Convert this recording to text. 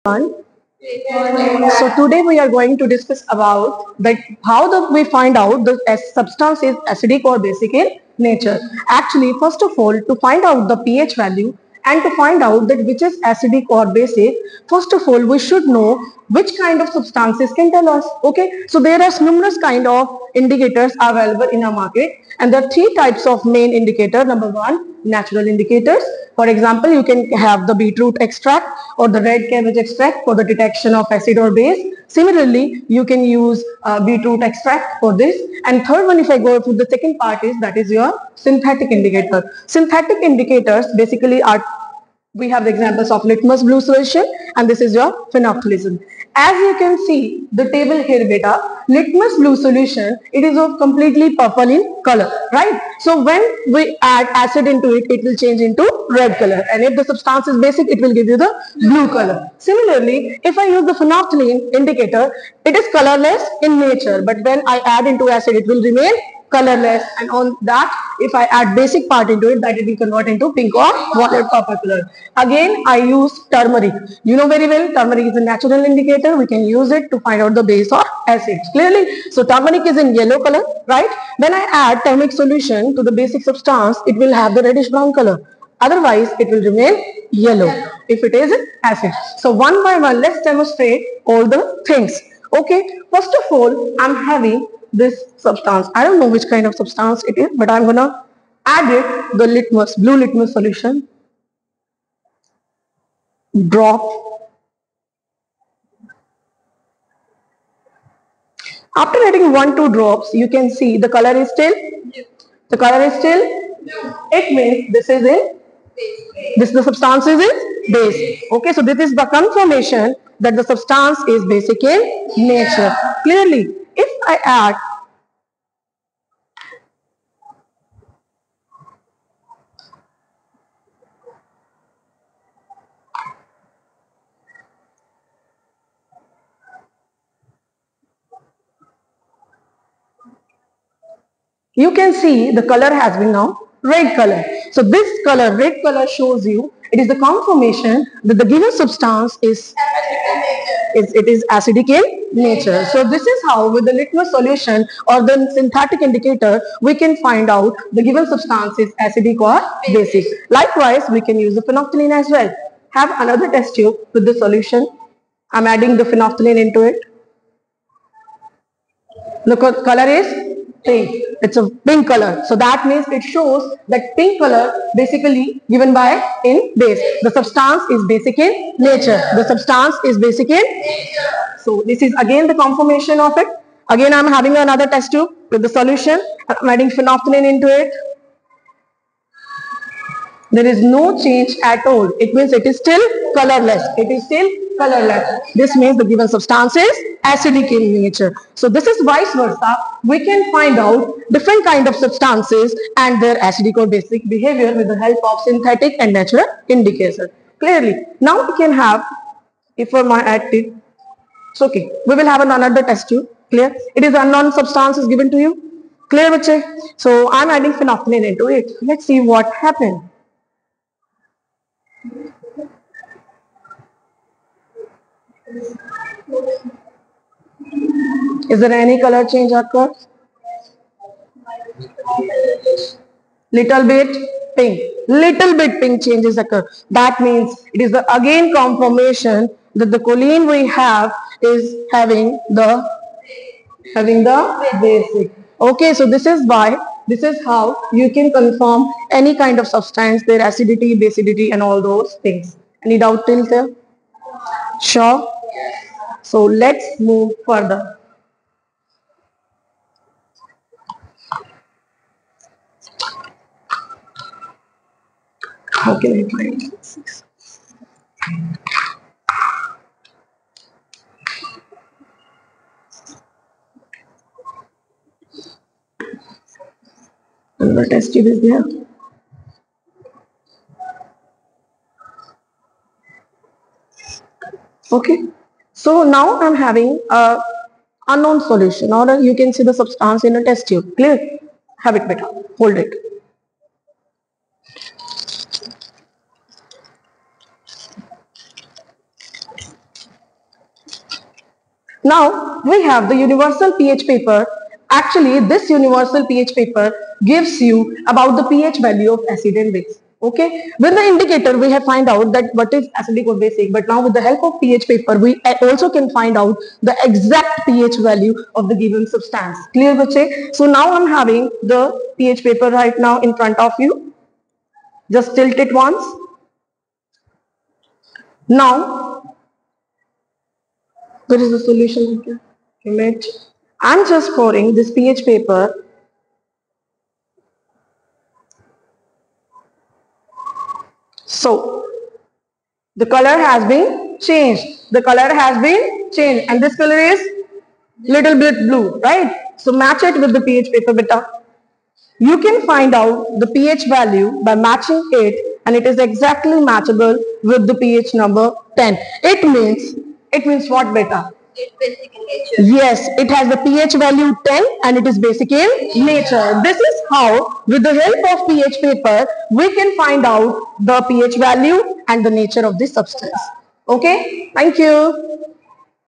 everyone. So today we are going to discuss about that we find out the substance is acidic or basic in nature. Actually, first of all, to find out the pH value and to find out that which is acidic or basic, first of all we should know which kind of substances can tell us. Okay, so there are numerous kind of indicators available in our market, and there are three types of main indicator. Number one, natural indicators. For example, you can have the beetroot extract or the red cabbage extract for the detection of acid or base. Similarly, you can use beetroot extract for this. And third one, if I go to the second part, is that is your synthetic indicator. Synthetic indicators basically are, we have the examples of litmus blue solution, and this is your phenolphthalein. As you can see the table here beta, litmus blue solution, it is of completely purple in color, right? So when we add acid into it, it will change into red color, and if the substance is basic, it will give you the blue color. Similarly, if I use the phenolphthalein indicator, it is colorless in nature, but when I add into acid, it will remain colorless, and on that if I add basic part into it, that it will convert into pink or violet purple color. Again, I use turmeric. You know very well, turmeric is a natural indicator. We can use it to find out the base or acids clearly. So turmeric is in yellow color, right? When I add turmeric solution to the basic substance, it will have the reddish brown color. Otherwise, it will remain yellow if it is acid. So one by one, let's demonstrate all the things. Okay, first of all, I'm having this substance. I don't know which kind of substance it is, but I'm gonna add it the litmus, blue litmus solution. Drop. After adding 1-2 drops, you can see the color is still. The color is still. It means this is in. This the substance is in base. Okay, so this is the confirmation that the substance is basic in nature. Clearly, if I add you can see the color has been now red color. So this color, red color, shows you it is the confirmation that the given substance is acidic in nature. So this is how with the litmus solution or the synthetic indicator we can find out the given substance is acidic or basic. Likewise, we can use the phenolphthalein as well. Have another test tube with the solution. I'm adding the phenolphthalein into it. The color is pink. It's a pink color. So that means it shows that pink color basically given by in base. The substance is basic in nature. The substance is basic in nature. So this is again the confirmation of it. Again, I'm having another test tube with the solution. I'm adding phenolphthalein into it. There is no change at all. It means it is still colorless. It is still colorless. This means the given substance is acidic in nature. So this is vice versa. We can find out different kind of substances and their acidic or basic behavior with the help of synthetic and natural indicators. Clearly. Now we can have, if for my active, it's okay. We will have another test tube. Clear? It is unknown substance is given to you. Clear, bache? So I'm adding phenolphthalein into it. Let's see what happened. Is there any color change occur? Little bit pink. Little bit pink changes occur. That means it is the again confirmation that the choline we have is having the basic. Okay, so this is why, this is how you can confirm any kind of substance, their acidity, basicity, and all those things. Any doubt till there? Sure. So let's move further. How can I find this? Another test tube is there. Okay. So now I'm having a unknown solution, or you can see the substance in a test tube. Clear? Have it better. Hold it. Now we have the universal pH paper. Actually, this universal pH paper gives you about the pH value of acid and base. Okay, with the indicator we have find out that what is acidic or basic, but now with the help of pH paper we also can find out the exact pH value of the given substance. Clear bache? So now I'm having the pH paper right now in front of you. Just tilt it once. Now, where is the solution? Image. I'm just pouring this pH paper so the color has been changed. The color has been changed and this color is little bit blue, right? So match it with the pH paper beta. You can find out the pH value by matching it and it is exactly matchable with the pH number 10. It means what beta? It's basic in nature. Yes, it has the pH value 10 and it is basic in nature. This is how, with the help of pH paper, we can find out the pH value and the nature of this substance. Okay, thank you.